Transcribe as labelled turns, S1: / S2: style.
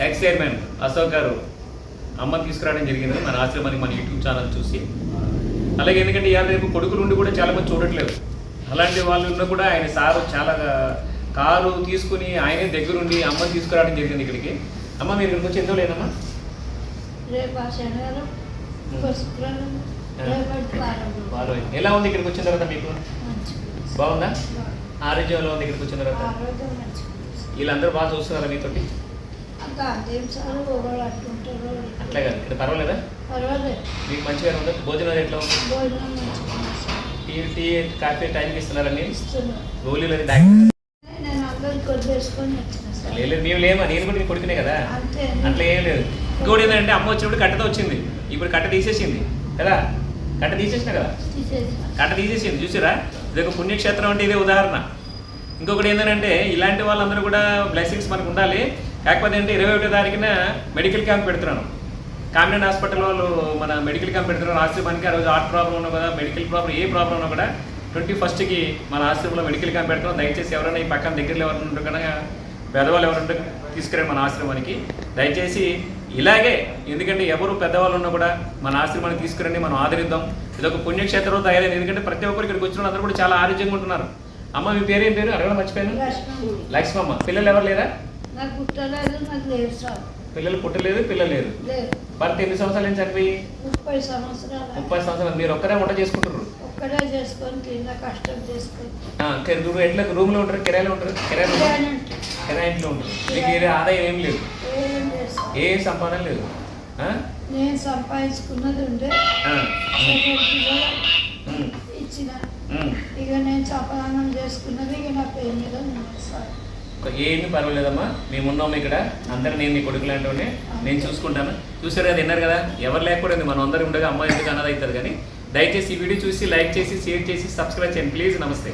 S1: X chairman Ashok garu అమ్మని తీసుకురావడం జరిగింది మన ఆశ్రమానికి, మన యూట్యూబ్ ఛానల్ చూసి. అలాగే ఎందుకంటే ఇవాళ రేపు కొడుకులు ఉండి కూడా చాలామంది చూడట్లేదు. అలాంటి వాళ్ళు ఉన్న కూడా ఆయన సారు చాలా కారు తీసుకుని ఆయనే దగ్గరుండి అమ్మని తీసుకురావడం జరిగింది ఇక్కడికి. అమ్మ మీరు ఇక్కడికి వచ్చి ఎంతో లేదమ్మా? ఎలా ఉంది ఇక్కడికి వచ్చిన తర్వాత మీకు? బాగుందా? ఆరోగ్యంలో ఉంది ఇక్కడికి వచ్చిన తర్వాత? వీళ్ళందరూ బాగా చూస్తున్నారా మీతోటి? అట్లా కాదు, ఇక్కడ పర్వాలేదా? మీకు మంచిగా ఉందా? భోజనం ఎట్లా ఉంది? టీ కాఫీ టైంకి ఇస్తున్నారండి? గోళీలు అది లేదు, మేము లేమా, నేను కూడా కొడుకునే కదా, అట్లా ఏం లేదు. ఇంకోటి ఏంటంటే అమ్మ వచ్చినప్పుడు కట్టతో వచ్చింది, ఇప్పుడు కట్ట తీసేసింది కదా, కట్ట తీసేసిన కదా, కట్ట తీసేసింది. చూసారా, ఇది ఒక పుణ్యక్షేత్రం అంటే ఇదే ఉదాహరణ. ఇంకొకటి ఏంటంటే ఇలాంటి వాళ్ళందరూ కూడా బ్లెస్సింగ్స్ మనకు ఉండాలి. కాకపోతే అంటే 21వ తారీఖున మెడికల్ క్యాంప్ పెడుతున్నాను. కామినేని హాస్పిటల్ వాళ్ళు మన మెడికల్ క్యాంప్ పెడుతున్నారు ఆశ్రమానికి. ఆ రోజు హార్ట్ ప్రాబ్లం ఉన్నా కదా, మెడికల్ ప్రాబ్లం ఏ ప్రాబ్లం ఉన్నా కూడా 21st మన ఆశ్రమంలో మెడికల్ క్యాంప్ పెడుతున్నాం. దయచేసి ఎవరైనా ఈ పక్కన దగ్గరలో ఎవరైనా ఉంటే కనుక పెద్దవాళ్ళు ఎవరుంటే తీసుకురండి మన ఆశ్రమానికి దయచేసి. ఇలాగే ఎందుకంటే ఎవరు పెద్దవాళ్ళు ఉన్నా కూడా మన ఆశ్రమానికి తీసుకురండి, మనం ఆదరిద్దాం. ఇదొక పుణ్యక్షేత్రం తయారైంది. ఎందుకంటే ప్రతి ఒక్కరు ఇక్కడికి వచ్చిన అందరూ కూడా చాలా ఆరోగ్యంగా ఉంటున్నారు. అమ్మ మీ పేరు ఏం పేరు? అడగడం మర్చిపోయాను. లక్ష్మమ్మ. పిల్లలు ఎవరు లేరా? పిల్లలు పుట్టలేదు, పిల్లలు లేరు. భర్త ఎన్ని సంవత్సరాల నుంచి చనిపోయి? 30 సంవత్సరాలు. మీరు ఒక్కరే వంట చేసుకుంటారు? ఎట్లా రూమ్ లో ఉంటారు? కిరాయిలో ఉంటారు? కిరాయి ఇంట్లో ఉంటారు. మీకు వేరే ఆదాయం ఏం లేదు, ఏ సంపాదన లేదు?
S2: నేను సంపాదించుకున్నది ఉండే ఇచ్చిన, ఇక నేను సంపాదన చేసుకున్నది ఇక నా పేరు మీద
S1: ఏమి పర్వాలేదమ్మా, మేము ఉన్నాము ఇక్కడ అందరూ. నేను నీ కొడుకు లాంటి నేను చూసుకుంటాను. చూసారు కదా, విన్నారు కదా, ఎవరు లేకపోతే మనం అందరూ ఉండగా అమ్మాయి ఎందుకు అన్నది అవుతుంది. కానీ దయచేసి ఈ వీడియో చూసి లైక్ చేసి షేర్ చేసి సబ్స్క్రైబ్ చేయండి ప్లీజ్. నమస్తే.